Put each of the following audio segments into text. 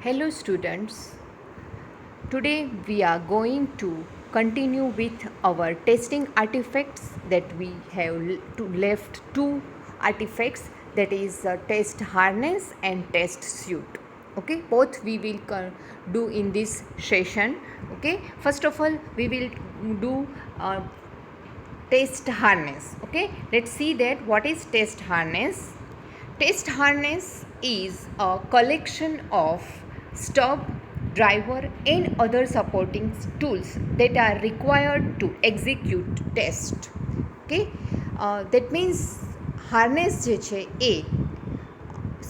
Hello students, today we are going to continue with our testing artifacts that we have left two artifacts, that is test harness and test suite. Okay, both we will do in this session. Okay, first of all we will do test harness. Okay, let's see that what is test harness. Test harness is a collection of stub, driver and other supporting tools that are required to execute test. Okay, that means harness જે છે એ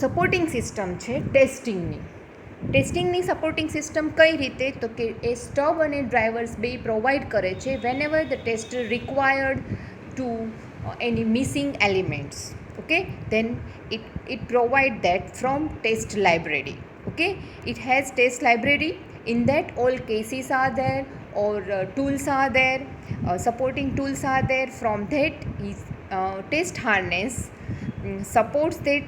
supporting system છે ટેસ્ટિંગની supporting system કઈ રીતે, તો કે એ stub અને drivers બે provide કરે છે વેનએવર the tester required to any missing elements. Okay, then it provide that from test library. Okay, it has test library. In that all cases are there, or tools are there, supporting tools are there. From that is test harness supports that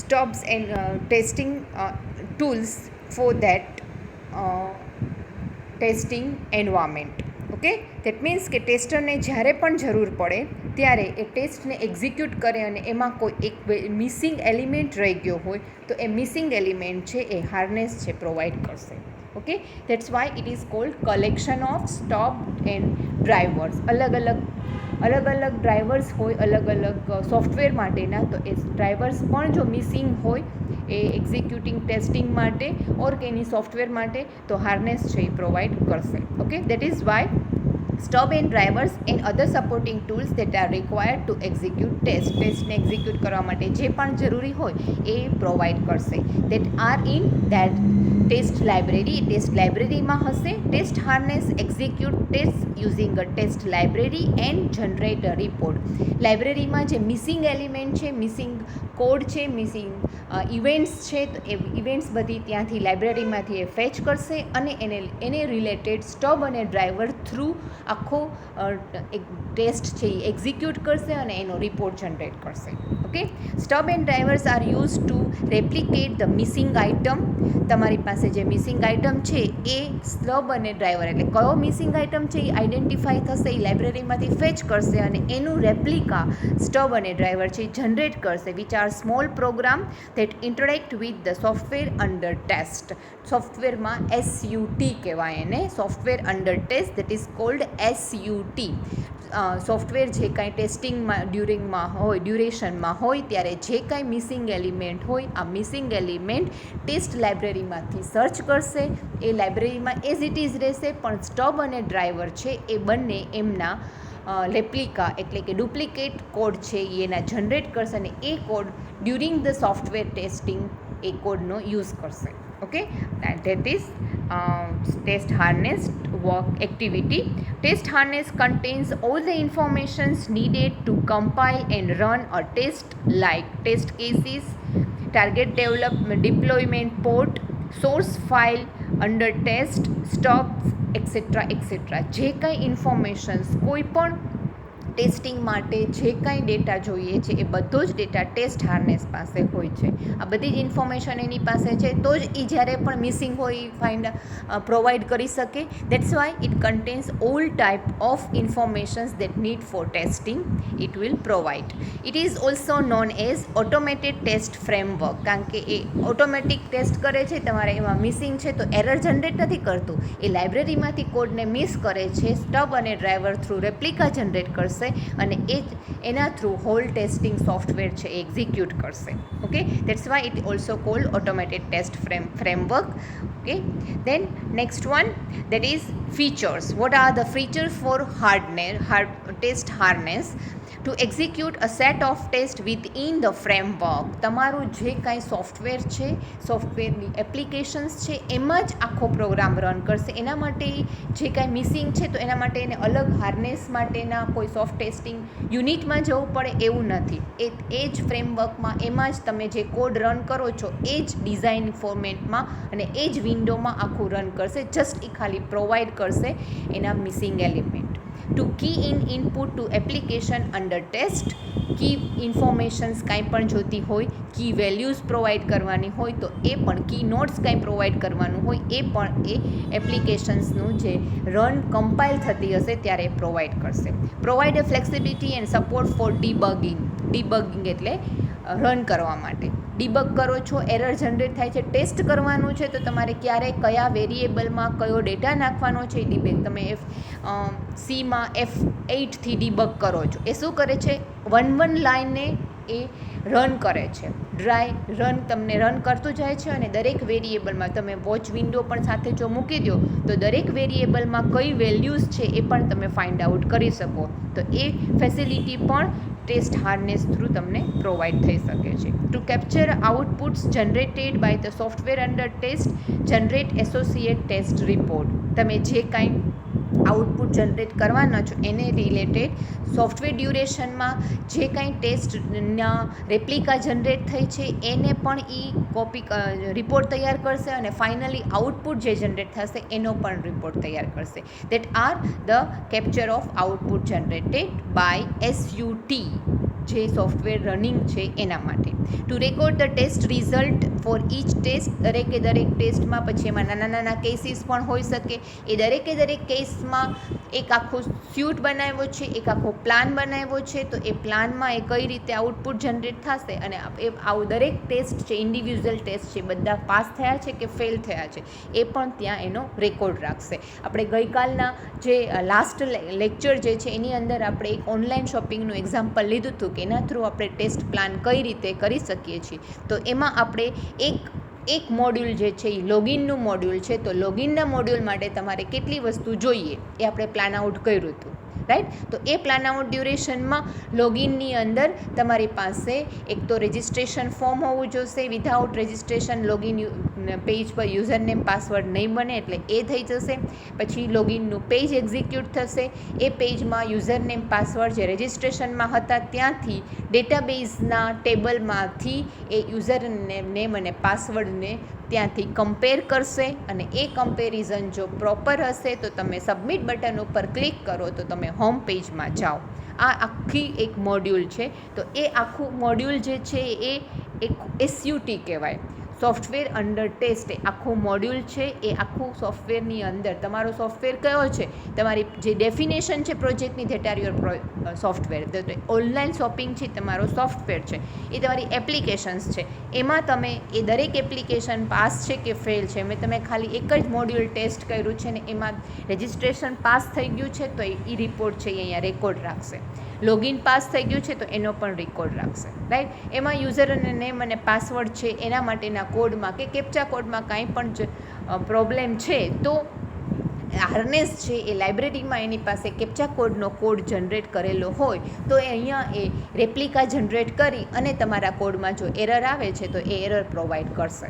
stubs and testing tools for that testing environment. Okay, that means કે ટેસ્ટરને જ્યારે પણ જરૂર પડે ત્યારે એ ટેસ્ટને execute કરે અને એમાં કોઈ એક મિસિંગ એલિમેન્ટ રહી ગયો હોય તો એ મિસિંગ એલિમેન્ટ છે એ હાર્નેસ છે પ્રોવાઈડ કરશે. Okay, that's why it is cold collection of stub and drivers. અલગ અલગ ડ્રાઈવર્સ હોય, અલગ અલગ સોફ્ટવેર માટેના, તો એ ડ્રાઈવર્સ પણ જો મિસિંગ હોય એ એક્ઝિક્યુટિંગ ટેસ્ટિંગ માટે ઓર કે એની સોફ્ટવેર માટે તો હાર્નેસ છે એ પ્રોવાઈડ કરશે. Okay, that is why stub and drivers and other supporting tools that are required to execute ટેસ્ટને એક્ઝિક્યુટ કરવા માટે જે પણ જરૂરી હોય એ પ્રોવાઈડ કરશે. That are in that test library. Test લાઇબ્રેરીમાં હશે. Test harness execute test using a test library and generate a report. લાઇબ્રેરીમાં જે મિસિંગ એલિમેન્ટ છે, મિસિંગ કોડ છે, મિસિંગ ઇવેન્ટ્સ છે, તો એ ઇવેન્ટ્સ બધી ત્યાંથી લાઇબ્રેરીમાંથી એ ફેચ કરશે અને એને રિલેટેડ સ્ટબ અને ડ્રાઈવર થ્રુ આખો એક ટેસ્ટ છે એ એક્ઝિક્યુટ કરશે અને એનો રિપોર્ટ જનરેટ કરશે. Okay, stub and drivers are use to replicate the missing item. તમારી પાસે જે મિસિંગ આઇટમ છે એ સ્ટબ અને ડ્રાઈવર, એટલે કયો મિસિંગ આઇટમ છે એ આઈડેન્ટિફાઈ થશે, એ લાઇબ્રેરીમાંથી ફેચ કરશે અને એનું રેપ્લિકા સ્ટબ અને ડ્રાઈવર છે એ જનરેટ કરશે, which are small program that interact with the software under test. સોફ્ટવેરમાં SUT કહેવાય એને, software under test, that is called SUT. Software જે કાંઈ ટેસ્ટિંગમાં ડ્યુરેશનમાં હોય ત્યારે જે કાંઈ મિસિંગ એલિમેન્ટ હોય, આ મિસિંગ એલિમેન્ટ ટેસ્ટ લાઇબ્રેરીમાંથી સર્ચ કરશે, એ લાઇબ્રેરીમાં એઝ ઇટ ઇઝ રહેશે, પણ સ્ટબ અને ડ્રાઈવર છે એ બંને એમના રેપ્લિકા એટલે કે ડુપ્લિકેટ કોડ છે એ એના જનરેટ કરશે અને એ code during the software testing એ કોડનો યુઝ કરશે. Okay, that is test harness work activity. Test harness contains all the informations needed to compile and run a test, like test cases, target development, deployment port, source file under test, stubs, etc. etc. જે કાંઈ informations કોઈ પણ testing માટે જે કાંઈ data જોઈએ છે એ બધો જ ડેટા ટેસ્ટ હાર્નેસ પાસે હોય છે. આ બધી જ ઇન્ફોર્મેશન એની પાસે છે તો જ એ જ્યારે પણ મિસિંગ હોય એ પ્રોવાઈડ કરી શકે. That's why it contains all type of informations that need for testing it will provide. It is also known as automated test framework, કારણ કે એ ઓટોમેટિક ટેસ્ટ કરે છે, તમારે એમાં મિસિંગ છે તો એરર જનરેટ નથી કરતું, એ લાઇબ્રેરીમાંથી કોડને મિસ કરે છે, સ્ટબ અને ડ્રાઈવર થ્રુ રેપ્લિકા જનરેટ કરશે અને એના થ્રુ હોલ ટેસ્ટિંગ સોફ્ટવેર છે એ એક્ઝિક્યુટ કરશે. Okay, that's why it also called automated test framework. Okay, then next one, that is features. What are the features for test harness? To execute a set of tests within the framework. તમારું જે કાંઈ software છે, સોફ્ટવેરની applications છે એમાં જ આખો program run કરશે. એના માટે જે કાંઈ મિસિંગ છે તો એના માટે એને અલગ હાર્નેસ માટેના કોઈ સોફ્ટ ટેસ્ટિંગ યુનિટમાં જવું પડે એવું નથી. એ જ ફ્રેમવર્કમાં એમાં જ તમે જે કોડ રન કરો છો એ જ ડિઝાઇન ફોર્મેટમાં અને એ જ વિન્ડોમાં આખું રન કરશે. જસ્ટ એ ખાલી પ્રોવાઈડ કરશે એના missing element. To key in input to application under test. Key informations કાંઈ પણ જોતી હોય, કી વેલ્યુઝ પ્રોવાઈડ કરવાની હોય તો એ પણ, કી નોટ્સ કાંઈ પ્રોવાઈડ કરવાનું હોય એ પણ એ એપ્લિકેશન્સનું જે રન કમ્પાઇલ થતી હશે ત્યારે પ્રોવાઈડ કરશે. Provide a flexibility and support four debugging. Debugging એટલે રન કરવા માટે. ડીબગ કરો છો, એરર જનરેટ થાય છે, ટેસ્ટ કરવાનું છે તો તમારે ક્યારે કયા વેરિયેબલમાં કયો ડેટા નાખવાનો છે એ ડીબગ. તમે સીમાં F8થી ડીબગ કરો છો, એ શું કરે છે? વન લાઈનને એ રન કરે છે. તમને રન કરતું જાય છે અને દરેક વેરિયેબલમાં તમે વોચ વિન્ડો પણ સાથે જો મૂકી દો તો દરેક વેરિયેબલમાં કઈ વેલ્યુઝ છે એ પણ તમે ફાઇન્ડ આઉટ કરી શકો. તો એ ફેસિલિટી પણ ટેસ્ટ હાર્નેસ થ્રુ તમને પ્રોવાઈડ થઈ શકે છે. To capture outputs generated by the software under test, generate associate test report. તમે જે કાંઈ આઉટપુટ જનરેટ કરવાના છો એને રિલેટેડ સોફ્ટવેર ડ્યુરેશનમાં જે કાંઈ ટેસ્ટના રેપ્લિકા જનરેટ થઈ છે એને પણ રિપોર્ટ તૈયાર કરશે અને ફાઇનલી આઉટપુટ જે જનરેટ થશે એનો પણ રિપોર્ટ તૈયાર કરશે. That are the capture of output generated by SUT, જે સોફ્ટવેર રનિંગ છે એના માટે. To record the test result for each test. દરેકે દરેક ટેસ્ટમાં પછી એમાં નાના કેસીસ પણ હોઈ શકે. એ દરેક કેસમાં એક આખો સ્યુટ બનાવ્યો છે, એક આખો પ્લાન બનાવ્યો છે. તો એ પ્લાનમાં એ કઈ રીતે આઉટપુટ જનરેટ થશે અને એ આવું દરેક ટેસ્ટ છે, ઇન્ડિવિજ્યુઅલ ટેસ્ટ છે, બધા પાસ થયા છે કે ફેલ થયા છે એ પણ ત્યાં એનો રેકોર્ડ રાખશે. આપણે ગઈકાલના જે લાસ્ટ લેક્ચર જે છે એની અંદર આપણે એક ઓનલાઈન શોપિંગનું એક્ઝામ્પલ લીધું હતું કે એના થ્રુ આપણે ટેસ્ટ પ્લાન કઈ રીતે કરી શકીએ છીએ. તો એમાં આપણે એક મોડ્યુલ જે છે એ લોગિનનું મોડ્યુલ છે. તો લોગિનના મોડ્યુલ માટે તમારે કેટલી વસ્તુ જોઈએ એ આપણે પ્લાન આઉટ કર્યું હતું, રાઈટ. તો એ પ્લાન આઉટ ડ્યુરેશનમાં લોગિનની અંદર તમારી પાસે એક તો રજિસ્ટ્રેશન ફોર્મ હોવું જોઈશે. વિધાઉટ રજિસ્ટ્રેશન લોગિન પેજ પર યુઝર નેમ પાસવર્ડ નહીં બને એટલે એ થઈ જશે. પછી લોગિનનું પેજ એક્ઝિક્યુટ થશે. એ પેજમાં યુઝર નેમ પાસવર્ડ જે રજિસ્ટ્રેશનમાં હતા ત્યાંથી ડેટાબેઝના ટેબલમાંથી એ યુઝર નેમ અને પાસવર્ડને ત્યાંથી કમ્પેર કરશે અને એ કમ્પેરિઝન જો પ્રોપર હશે તો તમે સબમિટ બટન ઉપર ક્લિક કરો તો તમે હોમ પેજમાં જાઓ. આ આખી એક મોડ્યુલ છે. તો એ આખું મોડ્યુલ જે છે એ એક SUT કહેવાય, સોફ્ટવેર અંડર ટેસ્ટ. એ આખું મોડ્યુલ છે. એ આખું સોફ્ટવેરની અંદર તમારો સોફ્ટવેર કયો છે, તમારી જે ડેફિનેશન છે પ્રોજેક્ટની, that are your software. Online shopping છે તમારો સોફ્ટવેર છે, એ તમારી એપ્લિકેશન્સ છે. એમાં તમે એ દરેક એપ્લિકેશન પાસ છે કે ફેલ છે, તમે ખાલી એક જ મોડ્યુલ ટેસ્ટ કર્યું છે ને એમાં રજિસ્ટ્રેશન પાસ થઈ ગયું છે તો એ રિપોર્ટ છે એ અહીંયા રેકોર્ડ રાખશે. લોગિન પાસ થઈ ગયું છે તો એનો પણ રેકોર્ડ રાખશે, રાઈટ. એમાં યુઝર અને નેમ અને પાસવર્ડ છે એના માટેના કોડમાં કે કેપ્ચા કોડમાં કાંઈ પણ પ્રોબ્લેમ છે તો હાર્નેસ છે એ લાઇબ્રેરીમાં એની પાસે કેપ્ચા કોડનો કોડ જનરેટ કરેલો હોય તો એ અહીંયા એ રેપ્લિકા જનરેટ કરી અને તમારા કોડમાં જો એરર આવે છે તો એ એરર પ્રોવાઈડ કરશે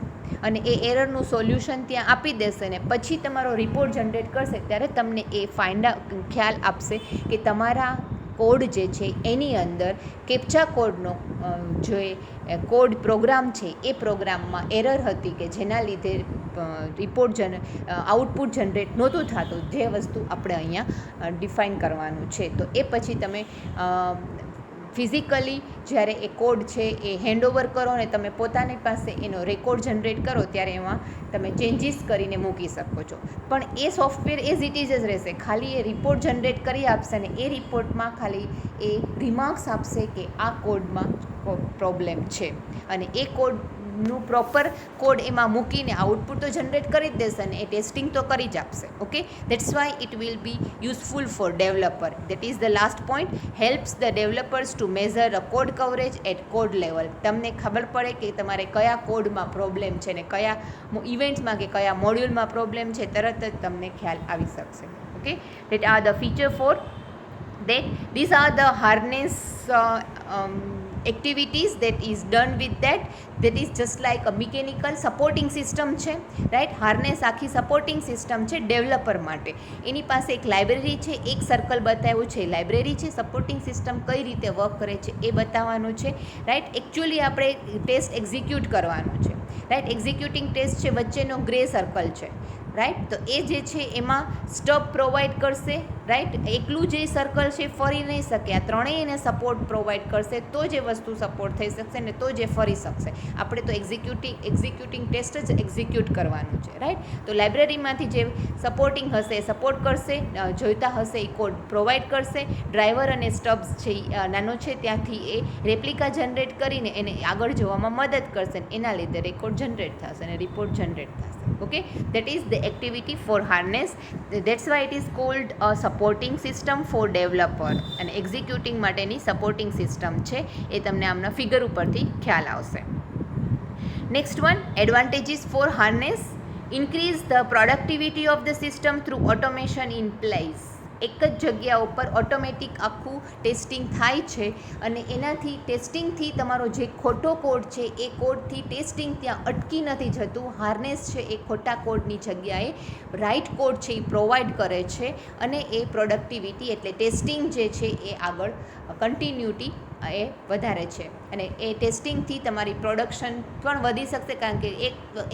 અને એ એરરનું સોલ્યુશન ત્યાં આપી દેશે ને પછી તમારો રિપોર્ટ જનરેટ કરશે ત્યારે તમને એ ખ્યાલ આપશે કે તમારા કોડ જે છે એની અંદર કેપ્ચા કોડનો જે કોડ પ્રોગ્રામ છે એ પ્રોગ્રામમાં એરર હતી કે જેના લીધે આઉટપુટ જનરેટ નહોતું થતું, જે વસ્તુ આપણે અહીંયા ડિફાઇન કરવાનું છે. તો એ પછી તમે ફિઝિકલી જ્યારે એ કોડ છે એ હેન્ડઓવર કરો ને તમે પોતાની પાસે એનો રેકોર્ડ જનરેટ કરો ત્યારે એમાં તમે ચેન્જીસ કરીને મૂકી શકો છો. પણ એ સોફ્ટવેર એઝ ઇટ ઇઝ જ રહેશે, ખાલી એ રિપોર્ટ જનરેટ કરી આપશે ને એ રિપોર્ટમાં ખાલી એ રિમાર્ક્સ આપશે કે આ કોડમાં પ્રોબ્લેમ છે અને એ કોડનું પ્રોપર કોડ એમાં મૂકીને આઉટપુટ તો જનરેટ કરી જ દેશે ને એ ટેસ્ટિંગ તો કરી જ આપશે. Okay, that's why it will be useful for developer. That is the last point. Helps the developers to measure a code coverage at code level. તમને ખબર પડે કે તમારે કયા કોડમાં પ્રોબ્લેમ છે ને કયા ઇવેન્ટ્સમાં કે કયા મોડ્યુલમાં પ્રોબ્લેમ છે તરત જ તમને ખ્યાલ આવી શકશે. Okay, that are the feature for that these are the harness activities that is done with that is just like a mechanical supporting system છે, રાઈટ. હાર્નેસ આખી સપોર્ટિંગ સિસ્ટમ છે ડેવલપર માટે. એની પાસે એક લાઇબ્રેરી છે, એક સર્કલ બતાવ્યું છે લાઇબ્રેરી છે, સપોર્ટિંગ સિસ્ટમ કઈ રીતે વર્ક કરે છે એ બતાવવાનું છે, રાઈટ. એકચ્યુઅલી આપણે ટેસ્ટ એક્ઝિક્યુટ કરવાનું છે, રાઈટ. એક્ઝિક્યુટિંગ ટેસ્ટ છે, વચ્ચેનો ગ્રે સર્કલ છે, રાઈટ. તો એ જે છે એમાં સ્ટબ પ્રોવાઈડ કરશે રાઈટ. એકલું જે સર્કલ છે ફરી નહીં શકે, આ ત્રણેય એને સપોર્ટ પ્રોવાઈડ કરશે તો જ એ વસ્તુ સપોર્ટ થઈ શકશે ને તો જ એ ફરી શકશે. આપણે તો એક્ઝિક્યુટિંગ ટેસ્ટ જ એક્ઝિક્યુટ કરવાનું છે, રાઈટ. તો લાઇબ્રેરીમાંથી જે સપોર્ટિંગ હશે એ સપોર્ટ કરશે, જોઈતા હશે એ કોડ પ્રોવાઈડ કરશે. ડ્રાઈવર અને સ્ટબ્સ છે નાનો છે ત્યાંથી એ રેપ્લિકા જનરેટ કરીને એને આગળ જવામાં મદદ કરશે, એના લીધે રેકોર્ડ જનરેટ થશે અને રિપોર્ટ જનરેટ થશે. Okay, that is the activity for harness. That's why it is called a supporting system for developer. અને એક્ઝિક્યુટિંગ માટેની સપોર્ટિંગ સિસ્ટમ છે, એ તમને આમના ફિગર ઉપરથી ખ્યાલ આવશે. Next one, advantages for harness. Increase the productivity of the system through automation in place. એક જ જગ્યા ઉપર ઓટોમેટિક આખું ટેસ્ટિંગ થાય છે અને એનાથી ટેસ્ટિંગથી તમારો જે ખોટો કોડ છે એ કોડથી ટેસ્ટિંગ ત્યાં અટકી નથી જતું. હાર્નેસ છે એ ખોટા કોડની જગ્યાએ રાઇટ કોડ છે એ પ્રોવાઈડ કરે છે અને એ પ્રોડક્ટિવિટી એટલે ટેસ્ટિંગ જે છે એ આગળ કન્ટિન્યુટી એ વધારે છે અને એ ટેસ્ટિંગથી તમારી પ્રોડક્શન પણ વધી શકશે, કારણ કે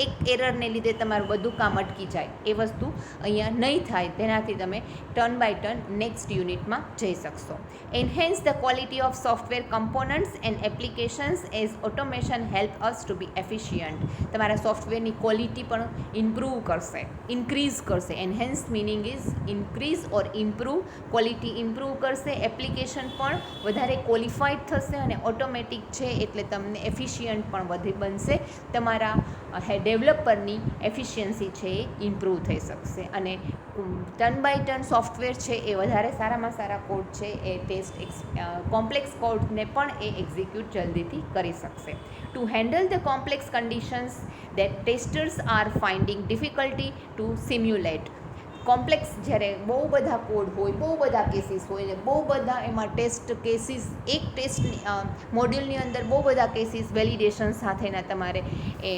એક એરરને લીધે તમારું બધું કામ અટકી જાય એ વસ્તુ અહીંયા નહીં થાય. તેનાથી તમે ટર્ન બાય ટર્ન નેક્સ્ટ યુનિટમાં જઈ શકશો. Enhance the quality of software components and applications as automation help us to be efficient. તમારા સોફ્ટવેરની ક્વોલિટી પણ ઇમ્પ્રૂવ કરશે, ઇન્ક્રીઝ કરશે. Enhance meaning is increase or improve. Quality improve કરશે, એપ્લિકેશન પણ વધારે ક્વોલિફાઈડ થશે અને ઓટોમેટિક છે એટલે તમને એફિશિયન્ટ પણ વધી બનશે. તમારા ડેવલપરની એફિશિયન્સી છે એ ઇમ્પ્રૂવ થઈ શકશે અને ટર્ન બાય ટર્ન સોફ્ટવેર છે એ વધારે સારામાં સારા કોડ છે એ કોમ્પ્લેક્સ કોડને પણ એ એક્ઝિક્યુટ જલ્દીથી કરી શકશે. To handle the complex conditions that testers are finding difficulty to simulate. Complex જ્યારે બહુ બધા કોડ હોય, બહુ બધા કેસીસ હોય ને બહુ બધા એમાં ટેસ્ટ કેસીસ, એક ટેસ્ટ મોડ્યુલની અંદર બહુ બધા કેસીસ વેલિડેશન સાથેના તમારે એ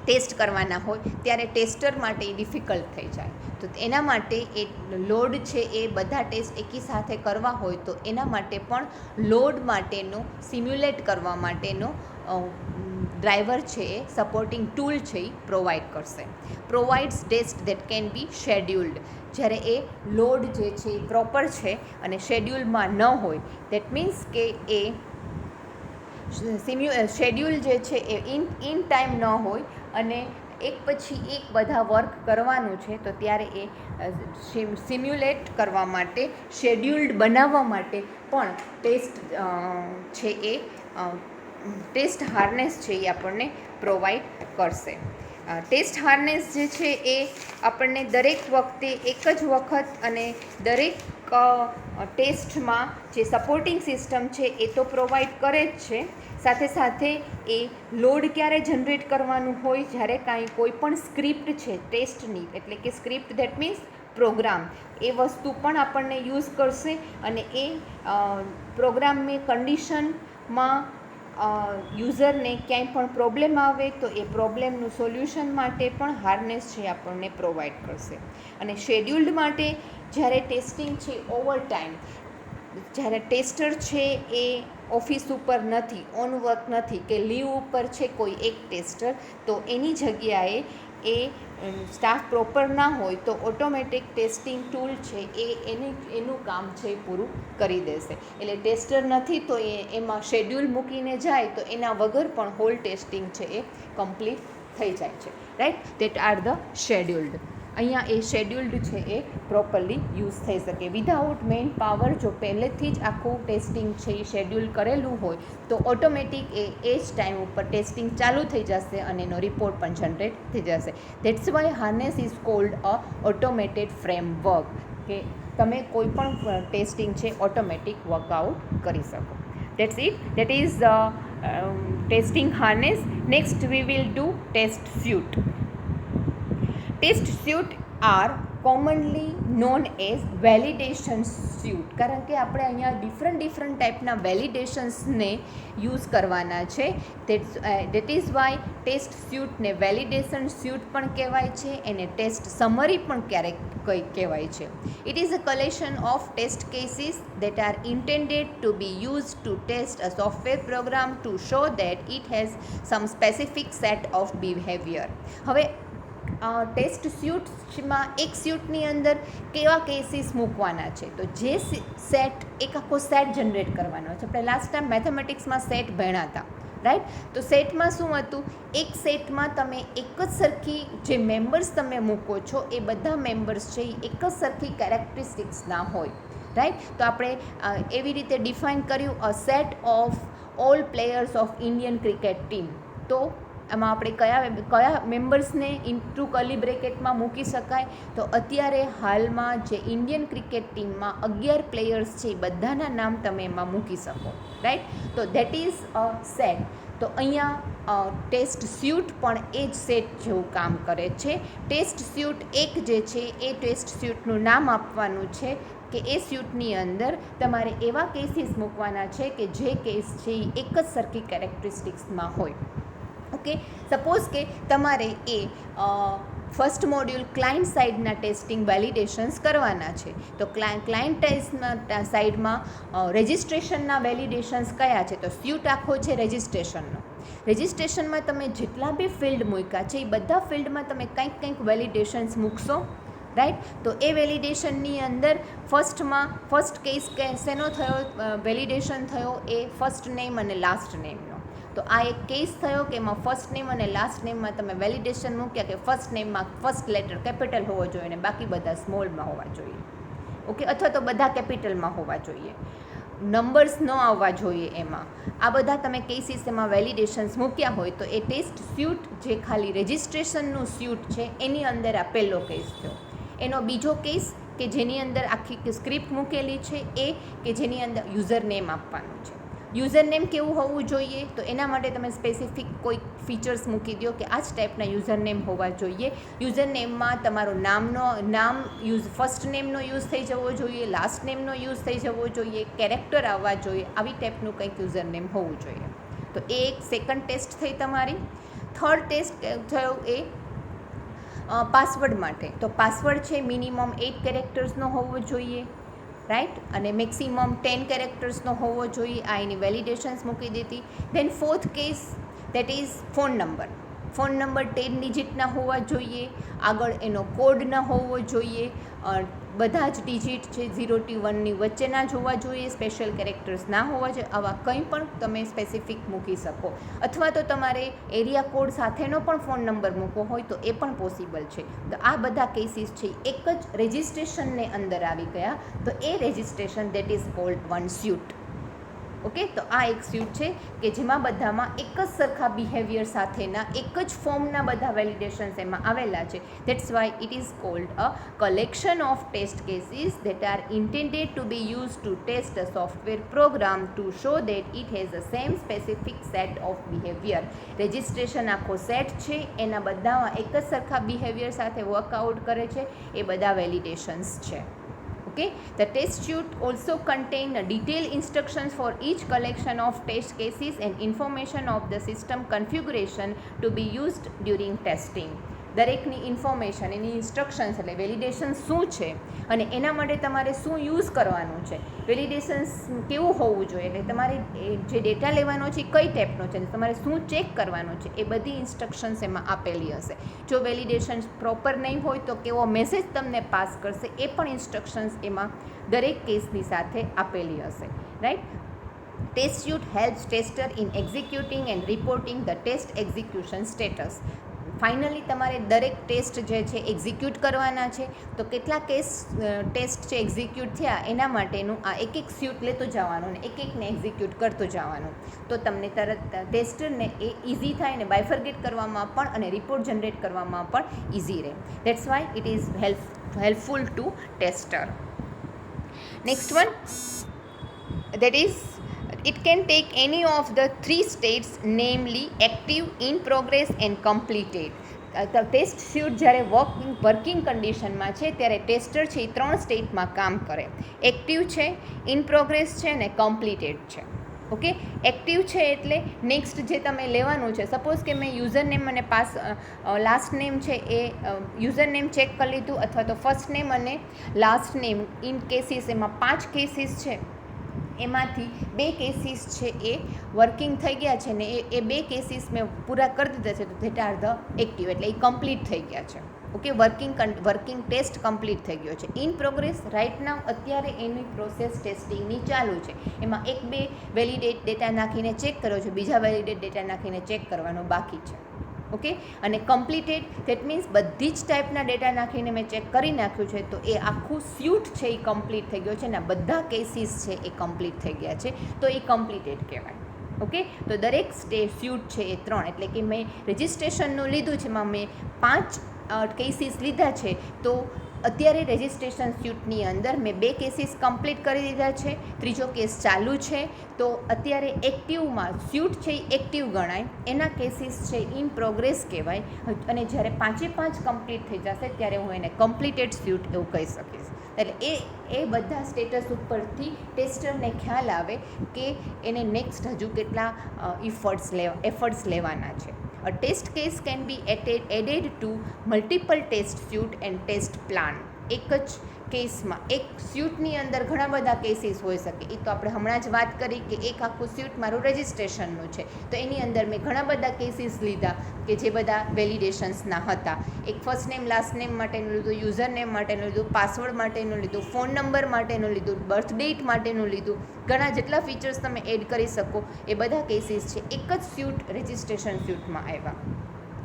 ટેસ્ટ કરવાના હોય ત્યારે ટેસ્ટર માટે એ ડિફિકલ્ટ થઈ જાય. તો એના માટે એ લોડ છે એ બધા ટેસ્ટ એકી સાથે કરવા હોય તો એના માટે પણ લોડ માટેનો સિમ્યુલેટ કરવા માટેનો ડ્રાઈવર છે એ સપોર્ટિંગ ટૂલ છે એ પ્રોવાઈડ કરશે. Provides test that can be scheduled. જ્યારે એ લોડ જે છે એ પ્રોપર છે અને શેડ્યુલમાં ન હોય, દેટ મીન્સ કે એ શેડ્યુલ જે છે એ ઇન ટાઈમ ન હોય અને એક પછી એક બધા વર્ક કરવાનું છે તો ત્યારે એ સિમ્યુલેટ કરવા માટે, શેડ્યુલ્ડ બનાવવા માટે પણ ટેસ્ટ છે એ ટેસ્ટ હાર્નેસ છે એ આપણને પ્રોવાઈડ કરશે. ટેસ્ટ હાર્નેસ જે છે એ આપણને દરેક વખતે એક જ વખત અને દરેક ટેસ્ટમાં જે સપોર્ટિંગ સિસ્ટમ છે એ તો પ્રોવાઈડ કરે જ છે, સાથે સાથે એ લોડ ક્યારે જનરેટ કરવાનું હોય જ્યારે કોઈ પણ સ્ક્રિપ્ટ છે ટેસ્ટની, એટલે કે સ્ક્રિપ્ટ દેટ મીન્સ પ્રોગ્રામ, એ વસ્તુ પણ આપણને યુઝ કરશે અને એ પ્રોગ્રામની કન્ડિશનમાં યુઝરને ક્યાંય પણ પ્રોબ્લેમ આવે તો એ પ્રોબ્લેમનું સોલ્યુશન માટે પણ હાર્નેસ છે આપણને પ્રોવાઈડ કરશે. અને શેડ્યુલ્ડ માટે જ્યારે ટેસ્ટિંગ છે ઓવર ટાઈમ, જ્યારે ટેસ્ટર છે એ ઓફિસ ઉપર નથી, ઓન વર્ક નથી કે લીવ ઉપર છે કોઈ એક ટેસ્ટર, તો એની જગ્યાએ એ સ્ટાફ પ્રોપર ના હોય તો ઓટોમેટિક ટેસ્ટિંગ ટૂલ છે એ એનું કામ છે પૂરું કરી દેશે. એટલે ટેસ્ટર નથી તો એમાં શેડ્યુલ મૂકીને જાય તો એના વગર પણ હોલ ટેસ્ટિંગ છે એ કમ્પ્લીટ થઈ જાય છે, right. That are the scheduled. અહીંયા એ શેડ્યુલ્ડ છે એ પ્રોપરલી યુઝ થઈ શકે. વિધાઉટ મેઇન પાવર જો પહેલેથી જ આખું ટેસ્ટિંગ છે એ શેડ્યુલ કરેલું હોય તો ઓટોમેટિક એ જ ટાઈમ ઉપર ટેસ્ટિંગ ચાલુ થઈ જશે અને એનો રિપોર્ટ પણ જનરેટ થઈ જશે. That's why harness is called a automated framework, કે તમે કોઈ પણ ટેસ્ટિંગ છે ઓટોમેટિક વર્કઆઉટ કરી શકો. That's it. That is testing harness. Next we will do test suite. Test suite are commonly known as validation suite, કારણ કે આપણે અહીંયા ડિફરન્ટ ટાઈપના વેલિડેશન્સને યુઝ કરવાના છે. દેટ ઇઝ વાય ટેસ્ટ સ્યુટને વેલિડેશન સ્યુટ પણ કહેવાય છે, એને ટેસ્ટ સમરી પણ ક્યારેક કહેવાય છે. It is a collection of test cases that are intended to be use to test a software program to show that it has some specific set of behaviour. હવે test સ્યુટમાં એક સ્યુટની અંદર કેવા કેસીસ મૂકવાના છે, તો જે સેટ એક આખો સેટ જનરેટ કરવાનો છે. આપણે લાસ્ટ ટાઈમ મેથેમેટિક્સમાં સેટ ભણ્યા હતા, રાઈટ. તો સેટમાં શું હતું, એક સેટમાં તમે એક જ સરખી જે મેમ્બર્સ તમે મૂકો છો એ બધા મેમ્બર્સ છે એ એક જ સરખી કેરેક્ટરિસ્ટિક્સના હોય, રાઈટ. તો આપણે એવી રીતે ડિફાઇન કર્યું a set of all players of Indian cricket team. તો એમાં આપણે કયા મેમ્બર્સને ઇન્ટુ કર્લી બ્રેકેટમાં મૂકી શકાય, તો અત્યારે હાલમાં જે ઇન્ડિયન ક્રિકેટ ટીમમાં 11 પ્લેયર્સ છે એ બધાના નામ તમે એમાં મૂકી શકો, રાઈટ. તો દેટ ઇઝ અ સેટ. તો અહીંયા ટેસ્ટ સ્યુટ પણ એ જ સેટ જેવું કામ કરે છે. ટેસ્ટ સ્યુટ એક જે છે એ ટેસ્ટ સ્યુટનું નામ આપવાનું છે કે એ સ્યુટની અંદર તમારે એવા કેસીસ મૂકવાના છે કે જે કેસ છે એ એક જ સરખી કેરેક્ટરિસ્ટિક્સમાં હોય. ઓકે, સપોઝ કે તમારે એ ફર્સ્ટ મોડ્યુલ ક્લાયન્ટ સાઇડના ટેસ્ટિંગ વેલિડેશન્સ કરવાના છે, તો ક્લાયન્ટ સાઇડમાં રજિસ્ટ્રેશનના વેલિડેશન્સ કયા છે, તો સ્યુટ આખો છે રજિસ્ટ્રેશનનો. રજિસ્ટ્રેશનમાં તમે જેટલા બી ફિલ્ડ મૂક્યા છે એ બધા ફિલ્ડમાં તમે કંઈક વેલિડેશન્સ મૂકશો, રાઈટ. તો એ વેલિડેશનની અંદર ફર્સ્ટ કેસ શેનો થયો, વેલિડેશન થયો એ ફર્સ્ટ નેમ અને લાસ્ટ નેમનો. તો આ એક કેસ થયો કે એમાં ફર્સ્ટ નેમ અને લાસ્ટ નેમમાં તમે વેલિડેશન મૂક્યા કે ફર્સ્ટ નેમમાં ફર્સ્ટ લેટર કેપિટલ હોવો જોઈએ અને બાકી બધા સ્મોલમાં હોવા જોઈએ. ઓકે, અથવા તો બધા કેપિટલમાં હોવા જોઈએ, નંબર્સ ન આવવા જોઈએ એમાં. આ બધા તમે કેસીસ એમાં વેલિડેશન્સ મૂક્યા હોય તો એ ટેસ્ટ સ્યુટ જે ખાલી રજિસ્ટ્રેશનનું સ્યુટ છે એની અંદર આ પહેલો કેસ થયો. એનો બીજો કેસ કે જેની અંદર આખી સ્ક્રિપ્ટ મૂકેલી છે એ કે જેની અંદર યુઝર નેમ આપવાનું છે. યુઝર નેમ કેવું હોવું જોઈએ, તો એના માટે તમે સ્પેસિફિક કોઈ ફીચર્સ મૂકી દો કે આ જ ટાઈપના યુઝર નેમ હોવા જોઈએ. યુઝર નેમમાં તમારો નામ ફર્સ્ટ નેમનો યુઝ થઈ જવો જોઈએ, લાસ્ટ નેમનો યુઝ થઈ જવો જોઈએ, કેરેક્ટર આવવા જોઈએ, આવી ટાઈપનું કંઈક યુઝર નેમ હોવું જોઈએ. તો એ એક સેકન્ડ ટેસ્ટ થઈ તમારી. થર્ડ ટેસ્ટ થયો એ પાસવર્ડ માટે. તો પાસવર્ડ છે મિનિમમ 8 કેરેક્ટર્સનો હોવો જોઈએ, રાઈટ, અને મેક્સિમમ 10 કેરેક્ટર્સનો હોવો જોઈએ. આ એની વેલિડેશન્સ મૂકી દીધી. Then fourth case that is phone number. Phone number 10 ડિજિટના હોવા જોઈએ, આગળ એનો કોડ ન હોવો જોઈએ, બધા જ ડિજિટ છે 0 થી 1ની વચ્ચેના જ હોવા જોઈએ, સ્પેશિયલ કેરેક્ટર્સ ના હોવા જોઈએ. આવા કંઈ પણ તમે સ્પેસિફિક મૂકી શકો, અથવા તો તમારે એરિયા કોડ સાથેનો પણ ફોન નંબર મૂકવો હોય તો એ પણ પોસિબલ છે. તો આ બધા કેસીસ છે એક જ રજિસ્ટ્રેશનને અંદર આવી ગયા, તો એ registration that is called one suite. Okay, તો આ એક સ્યુટ છે કે જેમાં બધામાં એક જ સરખા બિહેવિયર સાથેના એક જ ફોર્મના બધા વેલિડેશન્સ એમાં આવેલા છે. That's why it is called a collection of test cases that are intended to be use to test a software program to show that it has a same specific set of behaviour. Registration આખો set છે, એના બધામાં એક જ સરખા behaviour સાથે workout કરે છે, એ બધા વેલિડેશન્સ છે. Okay, the test suite also contain detailed instructions for each collection of test cases and information of the system configuration to be used during testing. દરેકની ઇન્ફોર્મેશન, એની ઇન્સ્ટ્રક્શન્સ એટલે વેલિડેશન શું છે અને એના માટે તમારે શું યુઝ કરવાનું છે, વેલિડેશન્સ કેવું હોવું જોઈએ, એટલે તમારે જે ડેટા લેવાનો છે એ કઈ ટાઈપનો છે, તમારે શું ચેક કરવાનું છે, એ બધી ઇન્સ્ટ્રક્શન્સ એમાં આપેલી હશે. જો વેલિડેશન્સ પ્રોપર નહીં હોય તો કેવો મેસેજ તમને પાસ કરશે એ પણ ઇન્સ્ટ્રક્શન્સ એમાં દરેક કેસની સાથે આપેલી હશે, right. Test suite helps tester in executing and reporting the test execution status. Finally તમારે દરેક ટેસ્ટ જે છે એક્ઝિક્યુટ કરવાના છે, તો કેટલા ટેસ્ટ છે એક્ઝિક્યુટ થયા એના માટેનું આ એક સ્યુટ લેતો જવાનું ને એકને એક્ઝિક્યુટ કરતો જવાનું, તો તમને તરત ટેસ્ટરને એ ઇઝી થાય ને બાયફર્ગેટ કરવામાં પણ અને રિપોર્ટ જનરેટ કરવામાં પણ ઇઝી રહે. That's why it is helpful two tester. Next one that is it can take any of the 3 states, namely active, in progress and completed. Test suite જ્યારે વર્કિંગ કન્ડિશનમાં છે ત્યારે ટેસ્ટર છે એ 3 સ્ટેટમાં કામ કરે. એક્ટિવ છે, ઇન પ્રોગ્રેસ છે અને કમ્પ્લીટેડ છે. ઓકે, એક્ટિવ છે એટલે નેક્સ્ટ જે તમે લેવાનું છે, સપોઝ કે મેં યુઝર નેમ અને લાસ્ટ નેમ છે એ યુઝર નેમ ચેક કરી લીધું, અથવા તો ફર્સ્ટ નેમ અને લાસ્ટ નેમ ઇન કેસીસ, એમાં 5 કેસીસ છે એમાંથી 2 કેસીસ છે એ વર્કિંગ થઈ ગયા છે ને એ 2 કેસીસ મેં પૂરા કરી દીધા છે, તો ધેટ આર ધ એક્ટિવ, એટલે એ કમ્પ્લીટ થઈ ગયા છે. ઓકે, વર્કિંગ ટેસ્ટ કમ્પ્લીટ થઈ ગયો છે. ઇન પ્રોગ્રેસ રાઇટ નાવ, અત્યારે એની પ્રોસેસ ટેસ્ટિંગની ચાલુ છે. એમાં 1-2 વેલિડેટ ડેટા નાખીને ચેક કર્યો છે, બીજા વેલિડેટ ડેટા નાખીને ચેક કરવાનો બાકી છે. ઓકે, અને કમ્પ્લીટેડ ધેટ મીન્સ બધી જ ટાઈપના ડેટા નાખીને મેં ચેક કરી નાખ્યું છે, તો એ આખું સ્યુટ છે એ કમ્પ્લીટ થઈ ગયો છે ને બધા કેસીસ છે એ કમ્પ્લીટ થઈ ગયા છે, તો એ કમ્પ્લીટેડ કહેવાય. ઓકે, તો દરેક સ્યુટ છે એ 3, એટલે કે મેં રજિસ્ટ્રેશનનું લીધું છે, એમાં મેં 5 કેસીસ લીધા છે, તો અત્યારે રજિસ્ટ્રેશન સ્યુટની અંદર મેં 2 કેસીસ કમ્પ્લીટ કરી દીધા છે, ત્રીજો કેસ ચાલુ છે. તો અત્યારે એક્ટિવમાં સ્યુટ છે એ એક્ટિવ ગણાય, એના કેસીસ છે ઇન પ્રોગ્રેસ કહેવાય, અને જ્યારે 5 કમ્પ્લીટ થઈ જશે ત્યારે હું એને કમ્પ્લીટેડ સ્યુટ એવું કહી શકીશ. એટલે એ બધા સ્ટેટસ ઉપરથી ટેસ્ટરને ખ્યાલ આવે કે એને નેક્સ્ટ હજુ કેટલા એફર્ટ્સ લેવાના છે. A test case can be added to multiple test suite and test plan. એક જ કેસમાં એક સ્યુટની અંદર ઘણા બધા કેસીસ હોઈ શકે. એ તો આપણે હમણાં જ વાત કરી કે એક આખું સ્યુટ મારું રજિસ્ટ્રેશનનું છે, તો એની અંદર મેં ઘણા બધા કેસીસ લીધા કે જે બધા વેલિડેશન્સના હતા. એક ફર્સ્ટ નેમ લાસ્ટ નેમ માટેનું લીધું, યુઝર નેમ માટેનું લીધું, પાસવર્ડ માટેનું લીધું, ફોન નંબર માટેનું લીધું, બર્થ ડેટ માટેનું લીધું, ઘણા જેટલા ફીચર્સ તમે એડ કરી શકો એ બધા કેસીસ છે એક જ સ્યુટ રજિસ્ટ્રેશન સ્યુટમાં આવ્યા.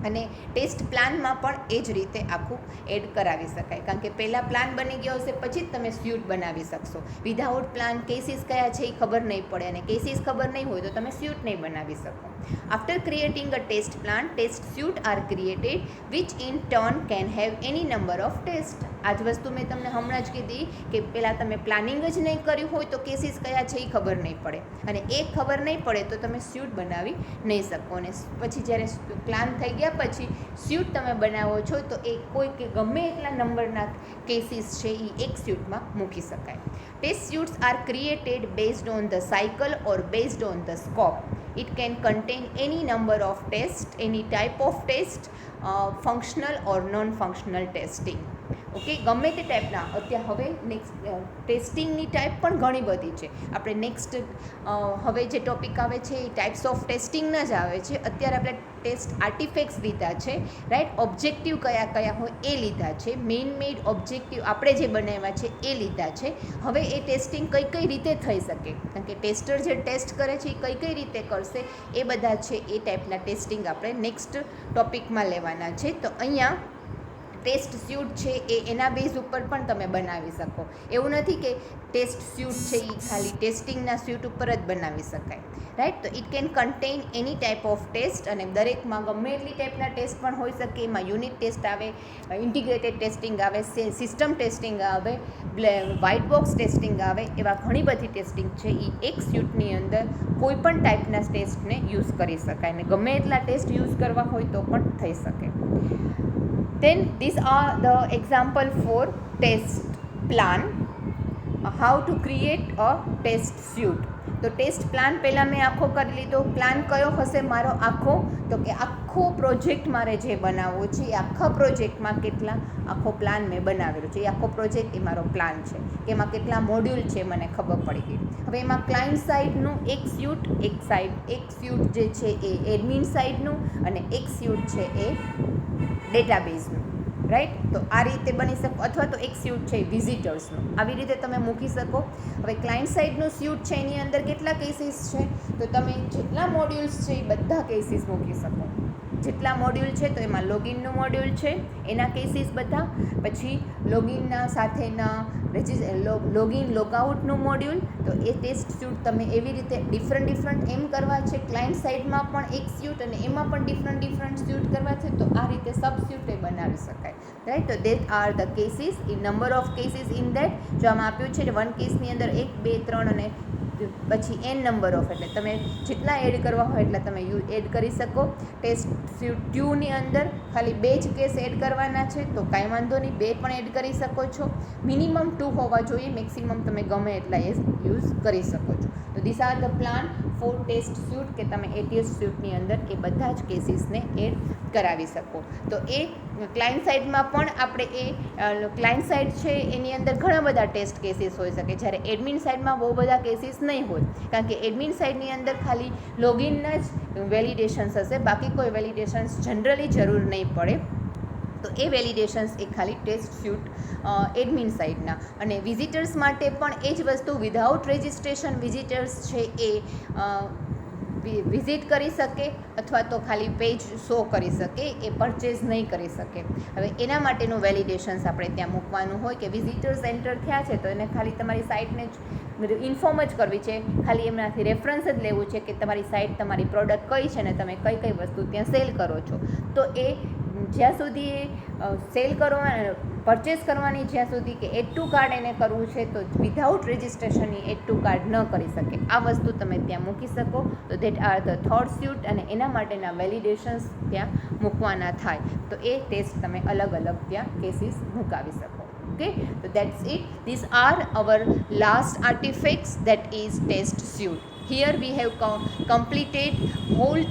અને ટેસ્ટ પ્લાનમાં પણ એ જ રીતે આખું એડ કરાવી શકાય, કારણ કે પહેલાં પ્લાન બની ગયો હશે પછી જ તમે સ્યુટ બનાવી શકશો. વિધાઉટ પ્લાન કેસીસ કયા છે એ ખબર નહીં પડે, અને કેસીસ ખબર નહીં હોય તો તમે સ્યુટ નહીં બનાવી શકો. After creating a test plan, test suite are created which in turn can have any number of test. આ જ વસ્તુ મેં તમને હમણાં જ કીધી કે પહેલાં તમે પ્લાનિંગ જ નહીં કર્યું હોય તો કેસીસ કયા છે એ ખબર નહીં પડે, અને એ ખબર નહીં પડે તો તમે સ્યુટ બનાવી નહીં શકો. અને પછી જ્યારે પ્લાન થઈ ગયા પછી સ્યુટ તમે બનાવો છો તો એ કોઈ કે ગમે એટલા નંબરના કેસીસ છે એ એક સ્યુટમાં મૂકી શકાય. Test suites are created based on the cycle or based on the scope. It can contain any number of tests, any type of test, functional or non-functional testing. Okay, ગમે તે ટાઈપના અત્યારે હવે નેક્સ્ટ ટેસ્ટિંગની ટાઈપ પણ ઘણી બધી છે. આપણે નેક્સ્ટ હવે જે ટોપિક આવે છે એ ટાઈપ્સ ઓફ ટેસ્ટિંગના જ આવે છે. અત્યારે આપણે ટેસ્ટ આર્ટિફેક્ટ્સ લીધા છે, રાઈટ. ઓબ્જેક્ટિવ કયા કયા હોય એ લીધા છે, મેઇન મેડ ઓબ્જેક્ટિવ આપણે જે બનાવ્યા છે એ લીધા છે. હવે એ ટેસ્ટિંગ કઈ રીતે થઈ શકે, કારણ કે ટેસ્ટર જે ટેસ્ટ કરે છે એ કઈ રીતે કરશે એ બધા છે એ ટાઈપના ટેસ્ટિંગ આપણે નેક્સ્ટ ટોપિકમાં લેવાના છે. તો અહીંયા ટેસ્ટ સ્યુટ છે એ એના બેઝ ઉપર પણ તમે બનાવી શકો. એવું નથી કે ટેસ્ટ સ્યુટ છે એ ખાલી ટેસ્ટિંગના સ્યુટ ઉપર જ બનાવી શકાય, રાઈટ. તો it can contain any type of test, અને દરેકમાં ગમે એટલી ટાઈપના ટેસ્ટ પણ હોઈ શકે. એમાં યુનિટ ટેસ્ટ આવે, ઇન્ટિગ્રેટેડ ટેસ્ટિંગ આવે, સિસ્ટમ ટેસ્ટિંગ આવે, વ્હાઇટ બોક્સ ટેસ્ટિંગ આવે, એવા ઘણી બધી ટેસ્ટિંગ છે એ એક સ્યુટની અંદર કોઈ પણ ટાઈપના ટેસ્ટને યુઝ કરી શકાય, અને ગમે એટલા ટેસ્ટ યુઝ કરવા હોય તો પણ થઈ શકે. Then these are the example for test plan, how to create a test suite. તો ટેસ્ટ પ્લાન પહેલાં મેં આખો કરી લીધો. પ્લાન કયો હશે મારો આખો, તો કે આખો પ્રોજેક્ટ મારે જે બનાવવો છે એ આખા પ્રોજેક્ટમાં કેટલા આખો પ્લાન મેં બનાવેલો છે, એ આખો પ્રોજેક્ટ એ મારો પ્લાન છે કે એમાં કેટલા મોડ્યુલ છે મને ખબર પડી ગઈ. હવે એમાં ક્લાયન્ટ સાઇડનું એક સ્યુટ જે છે એ એડમિન સાઇડનું, અને એક સ્યુટ છે એ ડેટાબેઝનું, રાઈટ. તો આ રીતે બની શકો, અથવા તો એક સ્યુટ છે વિઝિટર્સનું, આવી રીતે તમે મૂકી શકો. હવે ક્લાયન્ટ સાઇડનું સ્યુટ છે એની અંદર કેટલા કેસીસ છે, તો તમે જેટલા મોડ્યુલ્સ છે એ બધા કેસીસ મૂકી શકો. જેટલા મોડ્યુલ છે તો એમાં લોગિનનું મોડ્યુલ છે એના કેસીસ બધા, પછી લોગિનના સાથેના લોગિન લોગઆઉટનું મોડ્યુલ. તો એ ટેસ્ટ સ્યુટ તમે એવી રીતે ડિફરન્ટ એમ કરવા છે. ક્લાયન્ટ સાઇડમાં પણ એક સ્યુટ અને એમાં પણ ડિફરન્ટ સ્યુટ કરવા છે, તો આ રીતે સબ સ્યુટ એ બનાવી શકાય, રાઈટ. તો that are the cases, in number of cases in that. જો આમાં આપ્યું છે વન કેસની અંદર 1, 2, 3 અને પછી n નંબર ઓફ, એટલે તમે જેટલા એડ કરવા હોય એટલા તમે એડ કરી શકો. ટેસ્ટ સ્યુટ 2ની અંદર ખાલી 2 જ કેસ એડ કરવાના છે, તો કાંઈ વાંધો નહીં, 2 પણ એડ કરી શકો છો. મિનિમમ 2 હોવા જોઈએ, મેક્સિમમ તમે ગમે એટલા યુઝ કરી શકો છો. તો this are the plan for test suite, કે તમે એ ટેસ્ટ સ્યુટની અંદર એ બધા જ કેસીસને એડ કરાવી શકો. તો એ ક્લાયન્ટ સાઇડમાં પણ આપણે ક્લાયન્ટ સાઇડ છે એની અંદર ઘણા બધા ટેસ્ટ કેસીસ હોઈ શકે, જ્યારે એડમિન સાઇડમાં બહુ બધા કેસીસ નહીં હોય, કારણ કે એડમિન સાઇડની અંદર ખાલી લોગિનના જ વેલિડેશન્સ હશે, બાકી કોઈ વેલિડેશન્સ જનરલી જરૂર નહીં પડે. તો એ વેલિડેશન્સ એ ખાલી ટેસ્ટ સ્યુટ એડમિન સાઇડના. અને વિઝિટર્સ માટે પણ એ જ વસ્તુ, વિધાઉટ રજિસ્ટ્રેશન વિઝિટર્સ છે એ વિઝિટ કરી શકે અથવા તો ખાલી પેજ શો કરી શકે, એ પરચેઝ નહીં કરી શકે. હવે એના માટેનું વેલિડેશન્સ આપણે ત્યાં મૂકવાનું હોય કે વિઝિટર્સ એન્ટર થયા છે તો એને ખાલી તમારી સાઇટને જ ઇન્ફોર્મ જ કરવી છે, ખાલી એમનાથી રેફરન્સ જ લેવું છે કે તમારી સાઇટ, તમારી પ્રોડક્ટ કઈ છે ને તમે કઈ કઈ વસ્તુ ત્યાં સેલ કરો છો. તો એ જ્યાં સુધી સેલ કરવા, પરચેસ કરવાની જ્યાં સુધી કે એડ ટુ કાર્ડ એને કરવું છે તો વિધાઉટ રજિસ્ટ્રેશનની એડ ટુ કાર્ડ ન કરી શકે. આ વસ્તુ તમે ત્યાં મૂકી શકો. તો that are the third suite, અને એના માટેના વેલિડેશન્સ ત્યાં મૂકવાના થાય. તો એ ટેસ્ટ તમે અલગ અલગ ત્યાં કેસીસ મુકાવી શકો. Okay, so that's it. These are our last artifacts, that is test suite. Here we have completed whole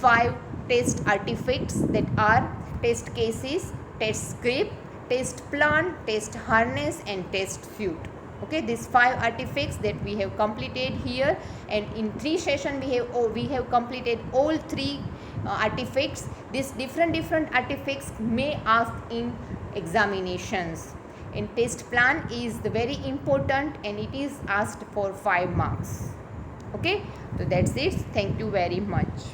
5 test artifacts, that are test cases, test script, test plan, test harness and test suite. Okay, these 5 artifacts that we have completed here, and in 3 sessions we have completed all 3 artifacts. These different artifacts may ask in examinations, and test plan is the very important and it is asked for 5 marks. Okay, so that's it. Thank you very much.